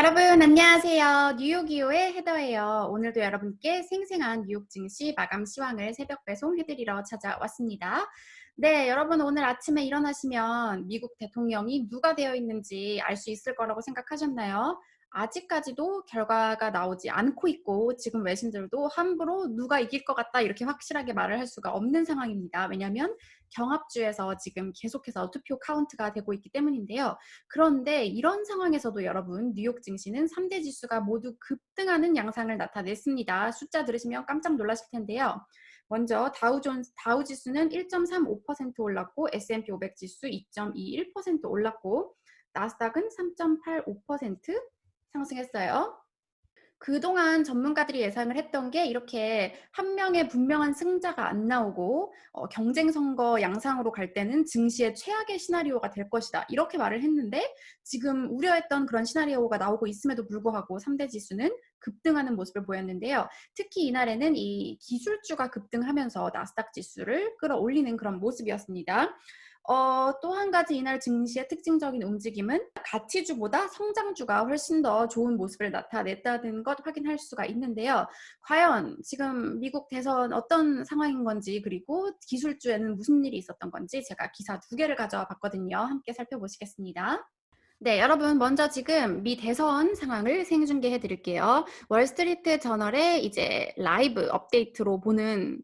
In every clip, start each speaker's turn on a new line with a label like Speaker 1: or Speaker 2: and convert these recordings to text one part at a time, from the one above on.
Speaker 1: 여러분 안녕하세요. 뉴욕이오의 헤더예요. 오늘도 여러분께 생생한 뉴욕 증시 마감 시황을 새벽 배송해드리러 찾아왔습니다. 네, 여러분 오늘 아침에 일어나시면 미국 대통령이 누가 되어 있는지 알 수 있을 거라고 생각하셨나요? 아직까지도 결과가 나오지 않고 있고 지금 외신들도 함부로 누가 이길 것 같다 이렇게 확실하게 말을 할 수가 없는 상황입니다. 왜냐하면 경합주에서 지금 계속해서 투표 카운트가 되고 있기 때문인데요. 그런데 이런 상황에서도 여러분 뉴욕 증시는 3대 지수가 모두 급등하는 양상을 나타냈습니다. 숫자 들으시면 깜짝 놀라실 텐데요. 먼저 다우 지수는 1.35% 올랐고 S&P 500 지수 2.21% 올랐고 나스닥은 3.85% 상승했어요. 그동안 전문가들이 예상을 했던 게 이렇게 한 명의 분명한 승자가 안 나오고 경쟁 선거 양상으로 갈 때는 증시의 최악의 시나리오가 될 것이다. 이렇게 말을 했는데 지금 우려했던 그런 시나리오가 나오고 있음에도 불구하고 3대 지수는 급등하는 모습을 보였는데요. 특히 이날에는 이 기술주가 급등하면서 나스닥 지수를 끌어올리는 그런 모습이었습니다. 또 한 가지 이날 증시의 특징적인 움직임은 가치주보다 성장주가 훨씬 더 좋은 모습을 나타냈다는 것 확인할 수가 있는데요. 과연 지금 미국 대선 어떤 상황인 건지 그리고 기술주에는 무슨 일이 있었던 건지 제가 기사 2개를 가져와 봤거든요. 함께 살펴보시겠습니다. 네, 여러분 먼저 지금 미 대선 상황을 생중계해 드릴게요. 월스트리트 저널의 이제 라이브 업데이트로 보는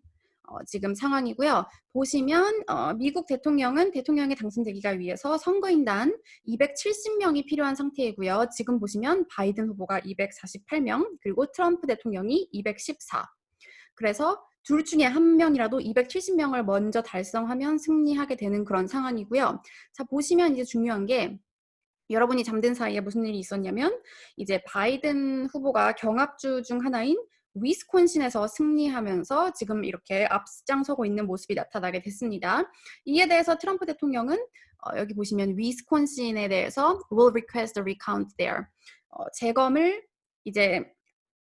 Speaker 1: 지금 상황이고요. 보시면 미국 대통령은 대통령에 당선되기가 위해서 선거인단 270명이 필요한 상태이고요. 지금 보시면 바이든 후보가 248명, 그리고 트럼프 대통령이 214. 그래서 둘 중에 한 명이라도 270명을 먼저 달성하면 승리하게 되는 그런 상황이고요. 자, 보시면 이제 중요한 게 여러분이 잠든 사이에 무슨 일이 있었냐면 이제 바이든 후보가 경합주 중 하나인 위스콘신에서 승리하면서 지금 이렇게 앞장서고 있는 모습이 나타나게 됐습니다. 이에 대해서 트럼프 대통령은 여기 보시면 위스콘신에 대해서 will request a recount there. 재검을 이제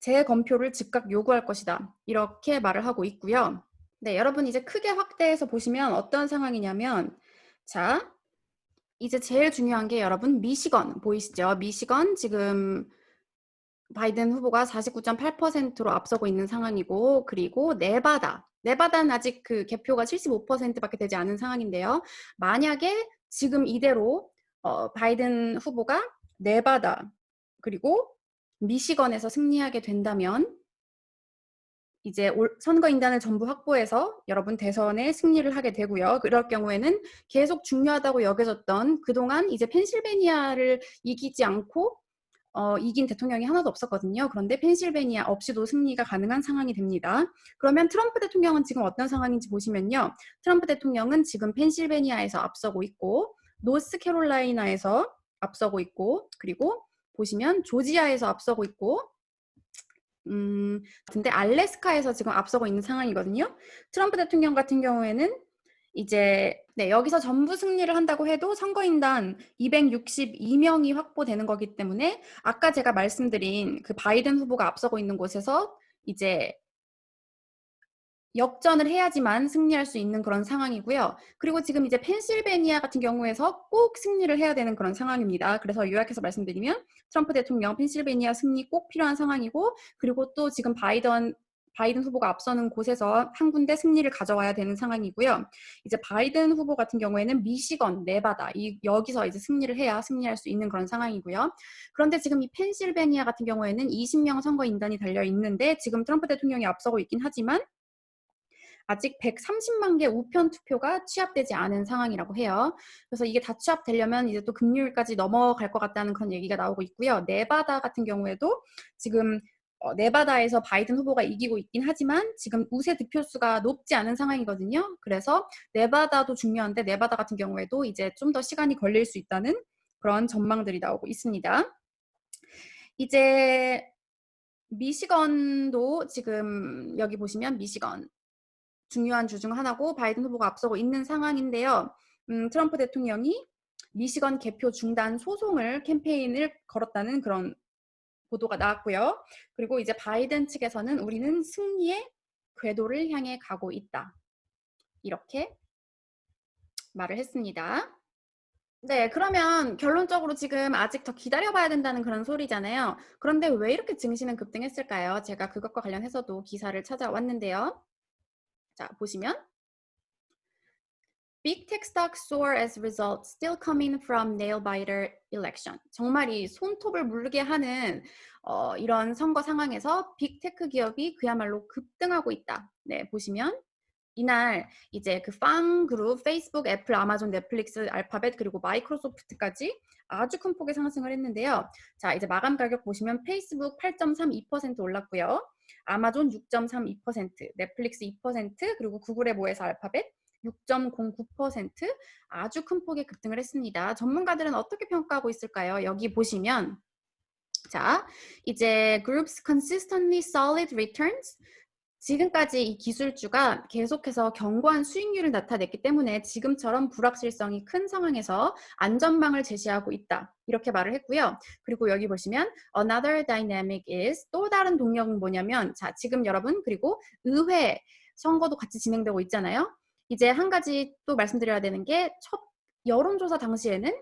Speaker 1: 재검표를 즉각 요구할 것이다. 이렇게 말을 하고 있고요. 네, 여러분 이제 크게 확대해서 보시면 어떤 상황이냐면 자, 이제 제일 중요한 게 여러분 미시건 보이시죠? 미시건 지금 바이든 후보가 49.8%로 앞서고 있는 상황이고 그리고 네바다는 아직 그 개표가 75%밖에 되지 않은 상황인데요. 만약에 지금 이대로 바이든 후보가 네바다 그리고 미시건에서 승리하게 된다면 이제 선거인단을 전부 확보해서 여러분 대선에 승리를 하게 되고요. 그럴 경우에는 계속 중요하다고 여겨졌던 그동안 이제 펜실베니아를 이기지 않고 이긴 대통령이 하나도 없었거든요. 그런데 펜실베니아 없이도 승리가 가능한 상황이 됩니다. 그러면 트럼프 대통령은 지금 어떤 상황인지 보시면요. 트럼프 대통령은 지금 펜실베니아에서 앞서고 있고 노스캐롤라이나에서 앞서고 있고 그리고 보시면 조지아에서 앞서고 있고 근데 알래스카에서 지금 앞서고 있는 상황이거든요. 트럼프 대통령 같은 경우에는 이제 여기서 전부 승리를 한다고 해도 선거인단 262명이 확보되는 거기 때문에 아까 제가 말씀드린 그 바이든 후보가 앞서고 있는 곳에서 이제 역전을 해야지만 승리할 수 있는 그런 상황이고요. 그리고 지금 이제 펜실베니아 같은 경우에서 꼭 승리를 해야 되는 그런 상황입니다. 그래서 요약해서 말씀드리면 트럼프 대통령 펜실베니아 승리 꼭 필요한 상황이고 그리고 또 지금 바이든 후보가 앞서는 곳에서 한 군데 승리를 가져와야 되는 상황이고요. 이제 바이든 후보 같은 경우에는 미시건, 네바다 여기서 이제 승리를 해야 승리할 수 있는 그런 상황이고요. 그런데 지금 이 펜실베니아 같은 경우에는 20명 선거 인단이 달려 있는데 지금 트럼프 대통령이 앞서고 있긴 하지만 아직 130만 개 우편 투표가 취합되지 않은 상황이라고 해요. 그래서 이게 다 취합되려면 이제 또 금요일까지 넘어갈 것 같다는 그런 얘기가 나오고 있고요. 네바다 같은 경우에도 지금 네바다에서 바이든 후보가 이기고 있긴 하지만 지금 우세 득표수가 높지 않은 상황이거든요. 그래서 네바다도 중요한데 네바다 같은 경우에도 이제 좀 더 시간이 걸릴 수 있다는 그런 전망들이 나오고 있습니다. 이제 미시건도 지금 여기 보시면 미시건 중요한 주 중 하나고 바이든 후보가 앞서고 있는 상황인데요. 트럼프 대통령이 미시건 개표 중단 소송을 캠페인을 걸었다는 그런 보도가 나왔고요. 그리고 이제 바이든 측에서는 우리는 승리의 궤도를 향해 가고 있다. 이렇게 말을 했습니다. 네, 그러면 결론적으로 지금 아직 더 기다려봐야 된다는 그런 소리잖아요. 그런데 왜 이렇게 증시는 급등했을까요? 제가 그것과 관련해서도 기사를 찾아왔는데요. 자, 보시면 Big tech stocks soar as results still coming from nail-biter election. 정말 이 손톱을 무르게 하는 이런 선거 상황에서 빅테크 기업이 그야말로 급등하고 있다. 네, 보시면 이날 이제 그 빵 그룹, 페이스북, 애플, 아마존, 넷플릭스, 알파벳 그리고 마이크로소프트까지 아주 큰 폭의 상승을 했는데요. 자, 이제 마감 가격 보시면 페이스북 8.32% 올랐고요. 아마존 6.32%, 넷플릭스 2%, 그리고 구글의 모에서 알파벳 6.09% 아주 큰 폭의 급등을 했습니다. 전문가들은 어떻게 평가하고 있을까요? 여기 보시면 자, 이제 Groups consistently solid returns 지금까지 이 기술주가 계속해서 견고한 수익률을 나타냈기 때문에 지금처럼 불확실성이 큰 상황에서 안전망을 제시하고 있다. 이렇게 말을 했고요. 그리고 여기 보시면 another dynamic is 또 다른 동력은 뭐냐면 자, 지금 여러분 그리고 의회 선거도 같이 진행되고 있잖아요. 이제 한 가지 또 말씀드려야 되는 게 첫 여론조사 당시에는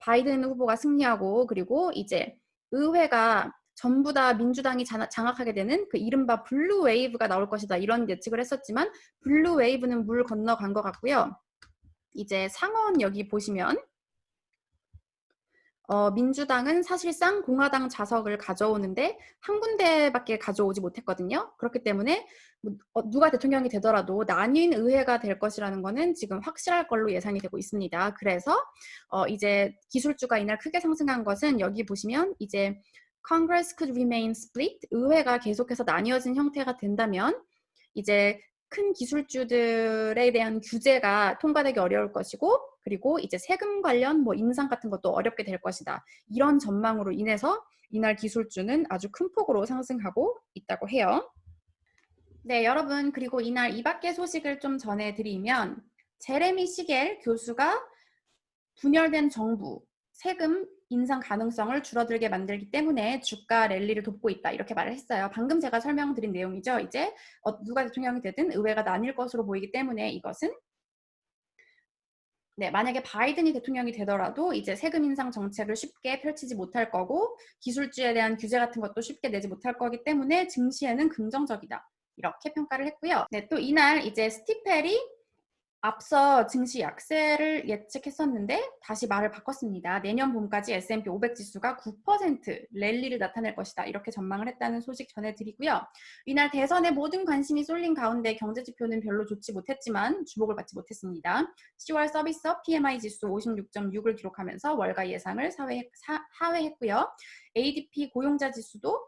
Speaker 1: 바이든 후보가 승리하고 그리고 이제 의회가 전부 다 민주당이 장악하게 되는 그 이른바 블루 웨이브가 나올 것이다 이런 예측을 했었지만 블루 웨이브는 물 건너간 것 같고요. 이제 상원 여기 보시면 민주당은 사실상 공화당 좌석을 가져오는데 한 군데밖에 가져오지 못했거든요. 그렇기 때문에 누가 대통령이 되더라도 나뉜 의회가 될 것이라는 거는 지금 확실할 걸로 예상이 되고 있습니다. 그래서 이제 기술주가 이날 크게 상승한 것은 여기 보시면 이제 Congress could remain split, 의회가 계속해서 나뉘어진 형태가 된다면 이제 큰 기술주들에 대한 규제가 통과되기 어려울 것이고 그리고 이제 세금 관련 뭐 인상 같은 것도 어렵게 될 것이다. 이런 전망으로 인해서 이날 기술주는 아주 큰 폭으로 상승하고 있다고 해요. 네, 여러분 그리고 이날 이 밖의 소식을 좀 전해드리면 제레미 시겔 교수가 분열된 정부, 세금 인상 가능성을 줄어들게 만들기 때문에 주가 랠리를 돕고 있다. 이렇게 말을 했어요. 방금 제가 설명드린 내용이죠. 이제 누가 대통령이 되든 의회가 나뉠 것으로 보이기 때문에 이것은 네, 만약에 바이든이 대통령이 되더라도 이제 세금 인상 정책을 쉽게 펼치지 못할 거고 기술주에 대한 규제 같은 것도 쉽게 내지 못할 거기 때문에 증시에는 긍정적이다. 이렇게 평가를 했고요. 네, 또 이날 이제 스티펠이 앞서 증시 약세를 예측했었는데 다시 말을 바꿨습니다. 내년 봄까지 S&P 500 지수가 9% 랠리를 나타낼 것이다. 이렇게 전망을 했다는 소식 전해드리고요. 이날 대선에 모든 관심이 쏠린 가운데 경제지표는 별로 좋지 못했지만 주목을 받지 못했습니다. 10월 서비스업 PMI 지수 56.6을 기록하면서 월가 예상을 하회했고요. ADP 고용자 지수도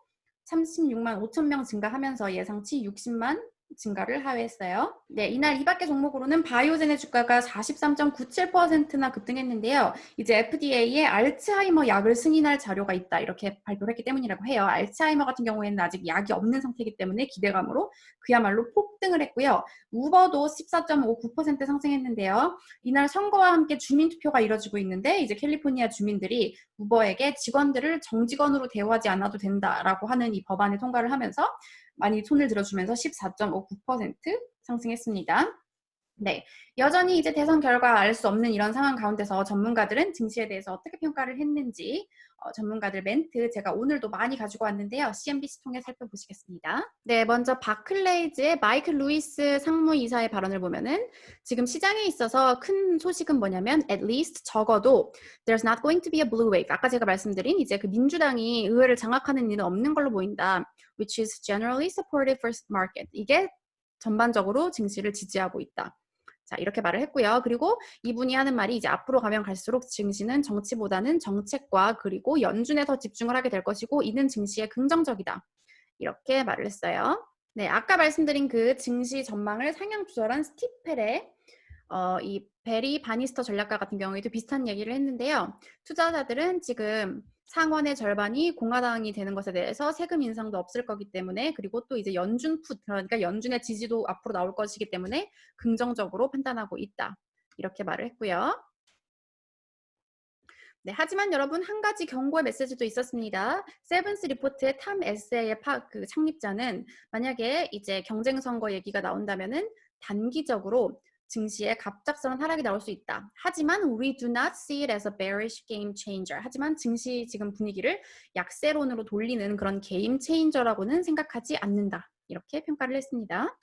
Speaker 1: 36만 5천 명 증가하면서 예상치 60만 증가를 하회했어요. 네, 이날 이 밖의 종목으로는 바이오젠의 주가가 43.97%나 급등했는데요. 이제 FDA에 알츠하이머 약을 승인할 자료가 있다 이렇게 발표를 했기 때문이라고 해요. 알츠하이머 같은 경우에는 아직 약이 없는 상태이기 때문에 기대감으로 그야말로 폭등을 했고요. 우버도 14.59% 상승했는데요. 이날 선거와 함께 주민투표가 이뤄지고 있는데 이제 캘리포니아 주민들이 우버에게 직원들을 정직원으로 대우하지 않아도 된다라고 하는 이 법안을 통과를 하면서 많이 손을 들어주면서 14.59% 상승했습니다. 네, 여전히 이제 대선 결과 알 수 없는 이런 상황 가운데서 전문가들은 증시에 대해서 어떻게 평가를 했는지 전문가들 멘트 제가 오늘도 많이 가지고 왔는데요. CNBC 통해 살펴보시겠습니다. 네, 먼저 바클레이즈의 마이크 루이스 상무이사의 발언을 보면은 지금 시장에 있어서 큰 소식은 뭐냐면 at least 적어도 there's not going to be a blue wave. 아까 제가 말씀드린 이제 그 민주당이 의회를 장악하는 일은 없는 걸로 보인다. which is generally supportive for market. 이게 전반적으로 증시를 지지하고 있다. 자, 이렇게 말을 했고요. 그리고 이분이 하는 말이 이제 앞으로 가면 갈수록 증시는 정치보다는 정책과 그리고 연준에 더 집중을 하게 될 것이고 이는 증시에 긍정적이다. 이렇게 말을 했어요. 네, 아까 말씀드린 그 증시 전망을 상향 조절한 스티펠의 이 베리 바니스터 전략가 같은 경우에도 비슷한 얘기를 했는데요. 투자자들은 지금 상원의 절반이 공화당이 되는 것에 대해서 세금 인상도 없을 거기 때문에 그리고 또 이제 연준 풋 그러니까 연준의 지지도 앞으로 나올 것이기 때문에 긍정적으로 판단하고 있다. 이렇게 말을 했고요. 네, 하지만 여러분 한 가지 경고의 메시지도 있었습니다. 세븐스 리포트의 탐 에세이의 그 창립자는 만약에 이제 경쟁 선거 얘기가 나온다면은 단기적으로 증시에 갑작스러운 하락이 나올 수 있다. 하지만 we do not see it as a bearish game changer. 하지만 증시 지금 분위기를 약세론으로 돌리는 그런 게임 체인저라고는 생각하지 않는다. 이렇게 평가를 했습니다.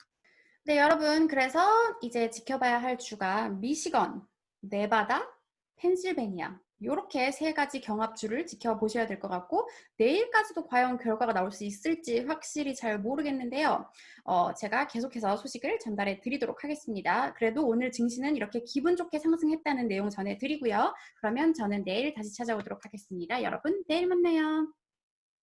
Speaker 1: 네, 여러분. 그래서 이제 지켜봐야 할 주가 미시건, 네바다, 펜실베니아 요렇게 세 가지 경합주를 지켜보셔야 될 것 같고 내일까지도 과연 결과가 나올 수 있을지 확실히 잘 모르겠는데요. 제가 계속해서 소식을 전달해 드리도록 하겠습니다. 그래도 오늘 증시는 이렇게 기분 좋게 상승했다는 내용 전해드리고요. 그러면 저는 내일 다시 찾아오도록 하겠습니다. 여러분, 내일 만나요.